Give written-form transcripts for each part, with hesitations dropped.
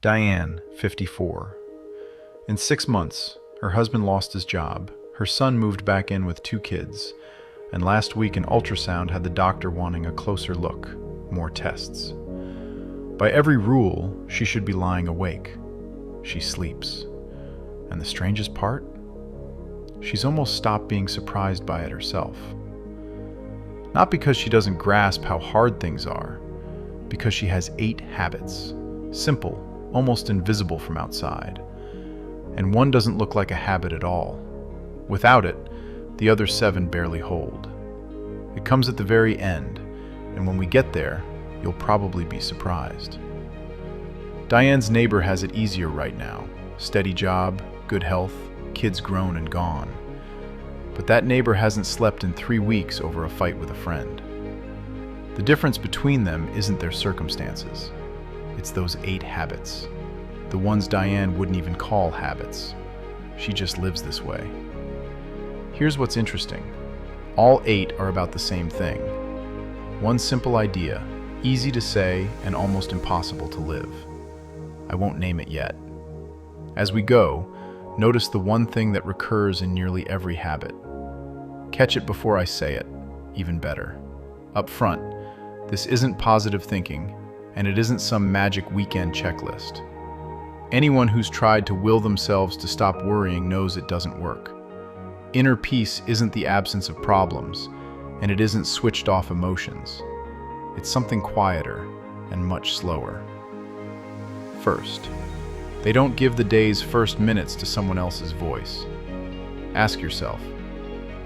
Diane, 54. In 6 months, her husband lost his job, her son moved back in with 2 kids, and last week an ultrasound had the doctor wanting a closer look, more tests. By every rule, she should be lying awake. She sleeps. And the strangest part? She's almost stopped being surprised by it herself. Not because she doesn't grasp how hard things are, because she has 8 habits, simple, almost invisible from outside. And one doesn't look like a habit at all. Without it, the other 7 barely hold. It comes at the very end, and when we get there, you'll probably be surprised. Diane's neighbor has it easier right now. Steady job, good health, kids grown and gone. But that neighbor hasn't slept in 3 weeks over a fight with a friend. The difference between them isn't their circumstances. It's those 8 habits. The ones Diane wouldn't even call habits. She just lives this way. Here's what's interesting. All 8 are about the same thing. One simple idea, easy to say and almost impossible to live. I won't name it yet. As we go, notice the one thing that recurs in nearly every habit. Catch it before I say it, even better. Up front, this isn't positive thinking, and it isn't some magic weekend checklist. Anyone who's tried to will themselves to stop worrying knows it doesn't work. Inner peace isn't the absence of problems, and it isn't switched off emotions. It's something quieter and much slower. First, they don't give the day's first minutes to someone else's voice. Ask yourself,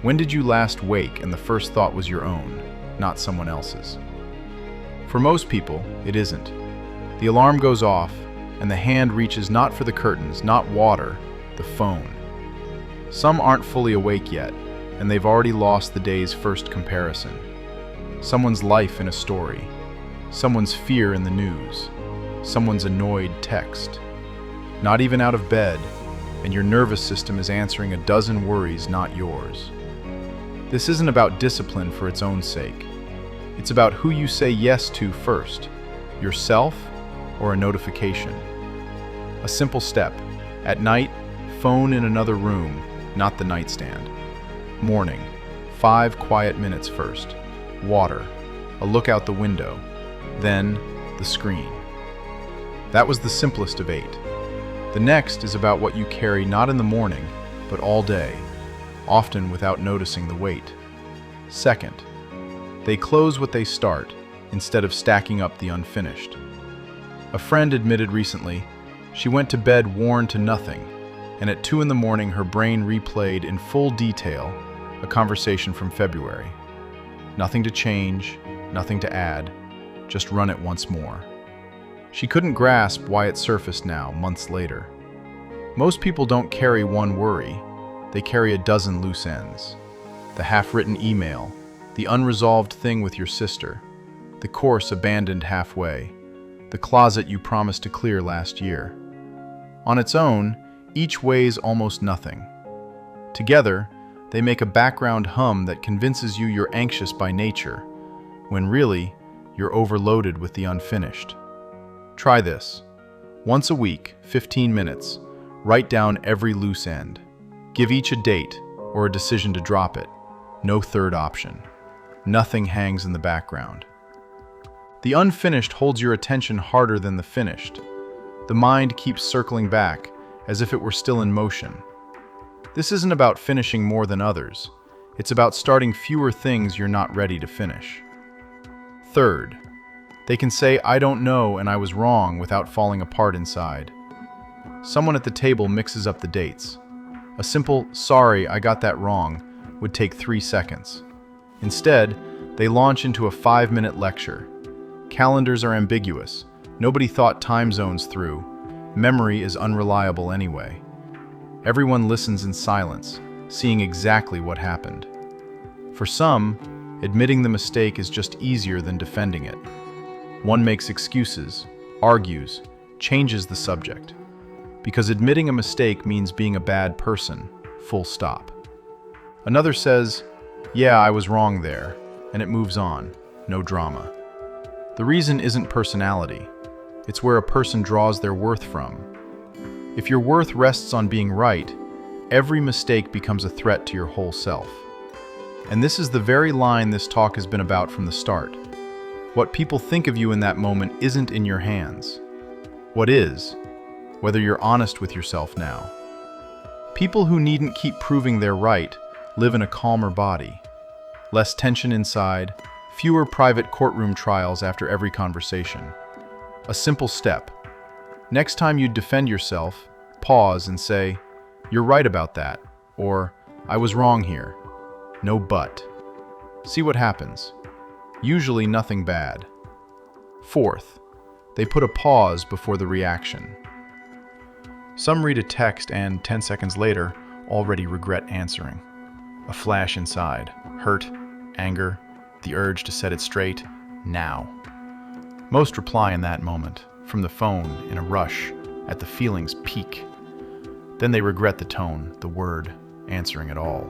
when did you last wake and the first thought was your own, not someone else's? For most people, it isn't. The alarm goes off, and the hand reaches not for the curtains, not water, the phone. Some aren't fully awake yet, and they've already lost the day's first comparison. Someone's life in a story, someone's fear in the news, someone's annoyed text. Not even out of bed, and your nervous system is answering a dozen worries not yours. This isn't about discipline for its own sake. It's about who you say yes to first, yourself or a notification. A simple step. At night, phone in another room, not the nightstand. Morning, 5 quiet minutes first. Water, a look out the window, then the screen. That was the simplest of 8. The next is about what you carry not in the morning, but all day, often without noticing the weight. Second, they close what they start instead of stacking up the unfinished. A friend admitted recently she went to bed worn to nothing, and at 2 in the morning her brain replayed in full detail a conversation from February. Nothing to change, nothing to add, just run it once more. She couldn't grasp why it surfaced now, months later. Most people don't carry one worry, they carry a dozen loose ends. The half-written email, the unresolved thing with your sister, the course abandoned halfway, the closet you promised to clear last year. On its own, each weighs almost nothing. Together, they make a background hum that convinces you you're anxious by nature, when really, you're overloaded with the unfinished. Try this. Once a week, 15 minutes, write down every loose end. Give each a date or a decision to drop it. No third option. Nothing hangs in the background. The unfinished holds your attention harder than the finished. The mind keeps circling back, as if it were still in motion. This isn't about finishing more than others. It's about starting fewer things you're not ready to finish. Third, they can say, "I don't know and I was wrong," without falling apart inside. Someone at the table mixes up the dates. A simple, "Sorry, I got that wrong," would take 3 seconds. Instead, they launch into a 5-minute lecture. Calendars are ambiguous. Nobody thought time zones through. Memory is unreliable anyway. Everyone listens in silence, seeing exactly what happened. For some, admitting the mistake is just easier than defending it. One makes excuses, argues, changes the subject. Because admitting a mistake means being a bad person, full stop. Another says, "Yeah, I was wrong there," and it moves on, no drama. The reason isn't personality. It's where a person draws their worth from. If your worth rests on being right, every mistake becomes a threat to your whole self. And this is the very line this talk has been about from the start. What people think of you in that moment isn't in your hands. What is, whether you're honest with yourself now. People who needn't keep proving they're right live in a calmer body. Less tension inside, fewer private courtroom trials after every conversation. A simple step. Next time you defend yourself, pause and say, "You're right about that," or "I was wrong here." No but. See what happens. Usually nothing bad. Fourth, they put a pause before the reaction. Some read a text and 10 seconds later already regret answering. A flash inside, hurt, anger, the urge to set it straight, now. Most reply in that moment, from the phone, in a rush, at the feeling's peak. Then they regret the tone, the word, answering at all.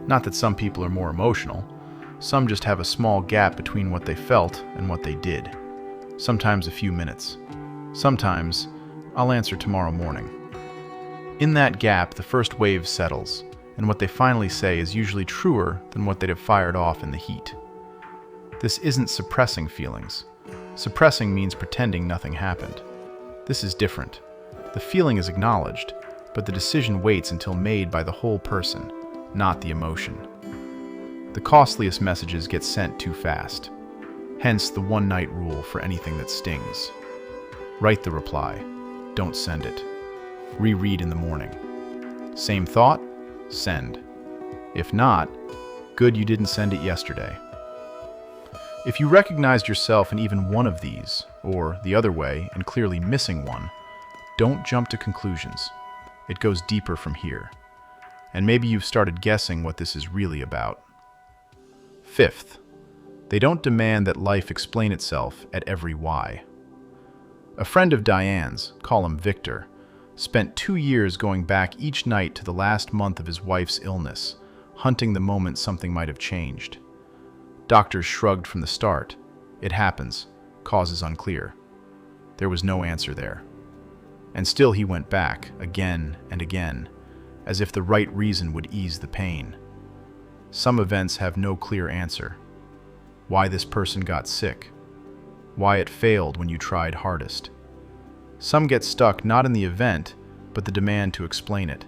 Not that some people are more emotional. Some just have a small gap between what they felt and what they did. Sometimes a few minutes. Sometimes, "I'll answer tomorrow morning." In that gap, the first wave settles, and what they finally say is usually truer than what they'd have fired off in the heat. This isn't suppressing feelings. Suppressing means pretending nothing happened. This is different. The feeling is acknowledged, but the decision waits until made by the whole person, not the emotion. The costliest messages get sent too fast. Hence the one-night rule for anything that stings. Write the reply. Don't send it. Reread in the morning. Same thought? Send. If not, good you didn't send it yesterday. If you recognized yourself in even one of these, or the other way, and clearly missing one, don't jump to conclusions. It goes deeper from here. And maybe you've started guessing what this is really about. Fifth, they don't demand that life explain itself at every why. A friend of Diane's, call him Victor, spent 2 years going back each night to the last month of his wife's illness, hunting the moment something might have changed. Doctors shrugged from the start. It happens. Cause is unclear. There was no answer there. And still he went back, again and again, as if the right reason would ease the pain. Some events have no clear answer. Why this person got sick. Why it failed when you tried hardest. Some get stuck not in the event, but the demand to explain it.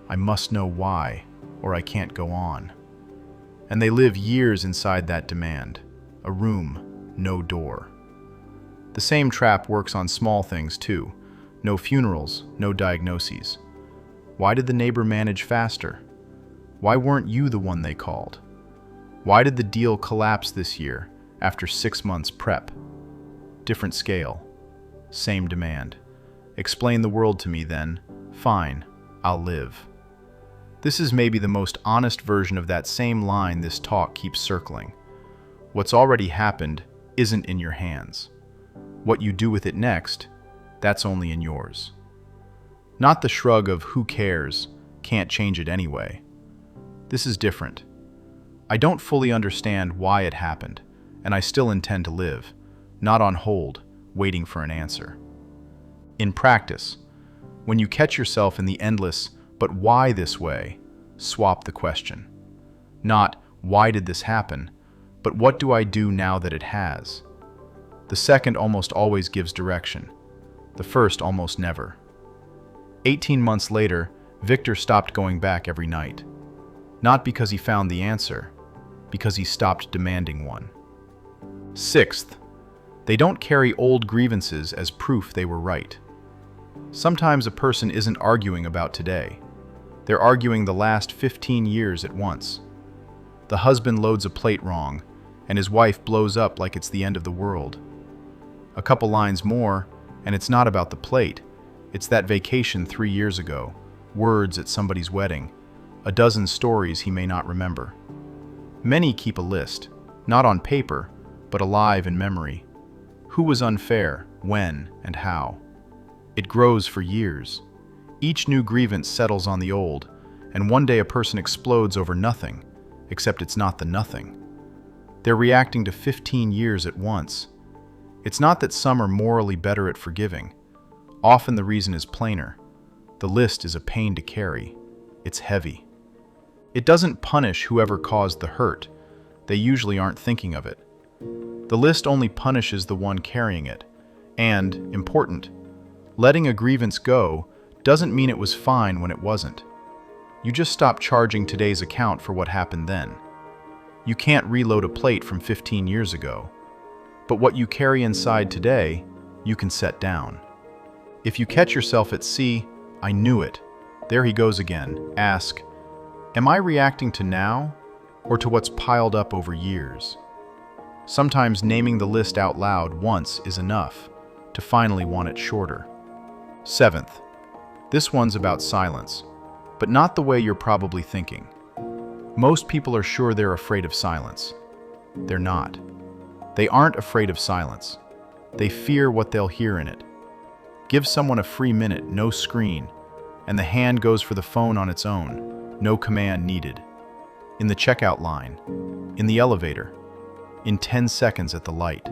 I must know why, or I can't go on. And they live years inside that demand. A room, no door. The same trap works on small things too. No funerals, no diagnoses. Why did the neighbor manage faster? Why weren't you the one they called? Why did the deal collapse this year after 6 months prep? Different scale. Same demand. Explain the world to me then. Fine, I'll live. This is maybe the most honest version of that same line this talk keeps circling. What's already happened isn't in your hands. What you do with it next, that's only in yours. Not the shrug of "who cares, can't change it anyway." This is different. I don't fully understand why it happened, and I still intend to live, not on hold, waiting for an answer. In practice, when you catch yourself in the endless "but why this way?" swap the question. Not "why did this happen?" but "what do I do now that it has?" The second almost always gives direction. The first almost never. 18 months later, Victor stopped going back every night. Not because he found the answer, because he stopped demanding one. Sixth, they don't carry old grievances as proof they were right. Sometimes a person isn't arguing about today. They're arguing the last 15 years at once. The husband loads a plate wrong, and his wife blows up like it's the end of the world. A couple lines more, and it's not about the plate. It's that vacation 3 years ago, words at somebody's wedding, a dozen stories he may not remember. Many keep a list, not on paper, but alive in memory. Who was unfair, when, and how? It grows for years. Each new grievance settles on the old, and one day a person explodes over nothing, except it's not the nothing. They're reacting to 15 years at once. It's not that some are morally better at forgiving. Often the reason is plainer. The list is a pain to carry. It's heavy. It doesn't punish whoever caused the hurt. They usually aren't thinking of it. The list only punishes the one carrying it. And, important, letting a grievance go doesn't mean it was fine when it wasn't. You just stop charging today's account for what happened then. You can't reload a plate from 15 years ago. But what you carry inside today, you can set down. If you catch yourself at "See, I knew it. There he goes again," ask, am I reacting to now or to what's piled up over years? Sometimes naming the list out loud once is enough to finally want it shorter. Seventh, this one's about silence, but not the way you're probably thinking. Most people are sure they're afraid of silence. They're not. They aren't afraid of silence. They fear what they'll hear in it. Give someone a free minute, no screen, and the hand goes for the phone on its own, no command needed. In the checkout line, in the elevator, in 10 seconds at the light.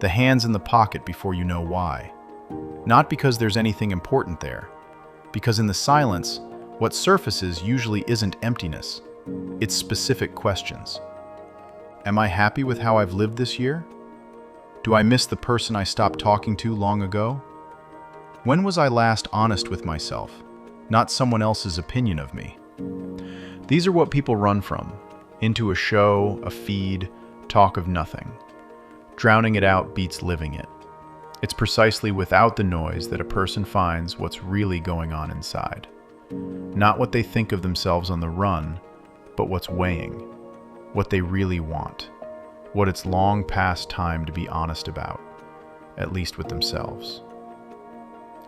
The hand's in the pocket before you know why. Not because there's anything important there, because in the silence, what surfaces usually isn't emptiness, it's specific questions. Am I happy with how I've lived this year? Do I miss the person I stopped talking to long ago? When was I last honest with myself, not someone else's opinion of me? These are what people run from, into a show, a feed, talk of nothing. Drowning it out beats living it. It's precisely without the noise that a person finds what's really going on inside. Not what they think of themselves on the run, but what's weighing, what they really want, what it's long past time to be honest about, at least with themselves.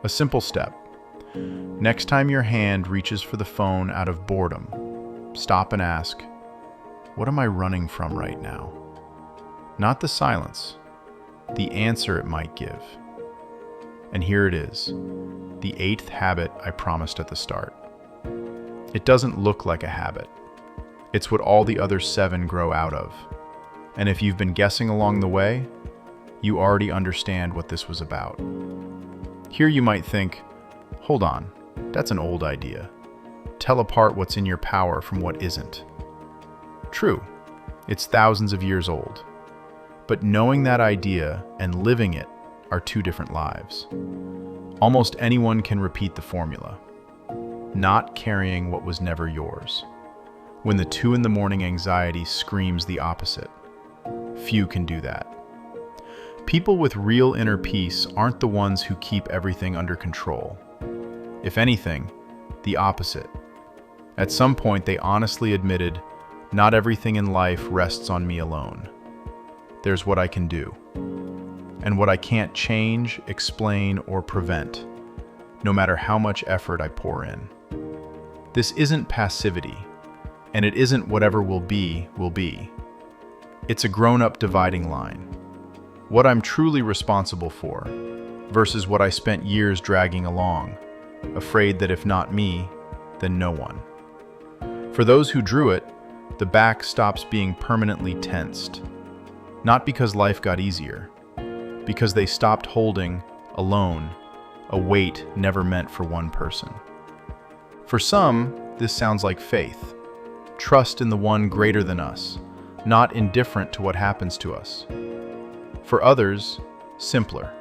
A simple step. Next time your hand reaches for the phone out of boredom, stop and ask, what am I running from right now? Not the silence, the answer it might give. And here it is, the 8th habit I promised at the start. It doesn't look like a habit. It's what all the other 7 grow out of. And if you've been guessing along the way, you already understand what this was about. Here you might think, hold on, that's an old idea. Tell apart what's in your power from what isn't. True, it's thousands of years old. But knowing that idea and living it are 2 different lives. Almost anyone can repeat the formula. Not carrying what was never yours. When the 2 in the morning anxiety screams the opposite. Few can do that. People with real inner peace aren't the ones who keep everything under control. If anything, the opposite. At some point they honestly admitted, not everything in life rests on me alone. There's what I can do, and what I can't change, explain, or prevent, no matter how much effort I pour in. This isn't passivity, and it isn't whatever will be, will be. It's a grown-up dividing line. What I'm truly responsible for, versus what I spent years dragging along, afraid that if not me, then no one. For those who drew it, the back stops being permanently tensed. Not because life got easier, because they stopped holding, alone, a weight never meant for one person. For some, this sounds like faith, trust in the one greater than us, not indifferent to what happens to us. For others, simpler,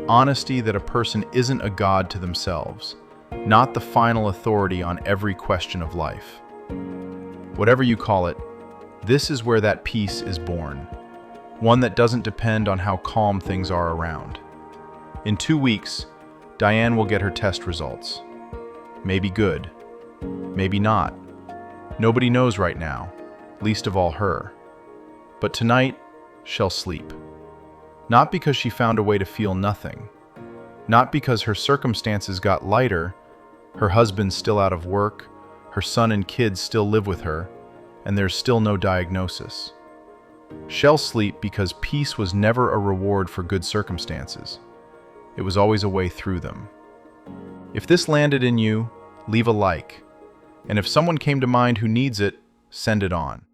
honesty that a person isn't a god to themselves, not the final authority on every question of life. Whatever you call it, this is where that peace is born. One that doesn't depend on how calm things are around. In 2 weeks, Diane will get her test results. Maybe good, maybe not. Nobody knows right now, least of all her. But tonight, she'll sleep. Not because she found a way to feel nothing. Not because her circumstances got lighter, her husband's still out of work, her son and kids still live with her, and there's still no diagnosis. She'll sleep because peace was never a reward for good circumstances. It was always a way through them. If this landed in you, leave a like. And if someone came to mind who needs it, send it on.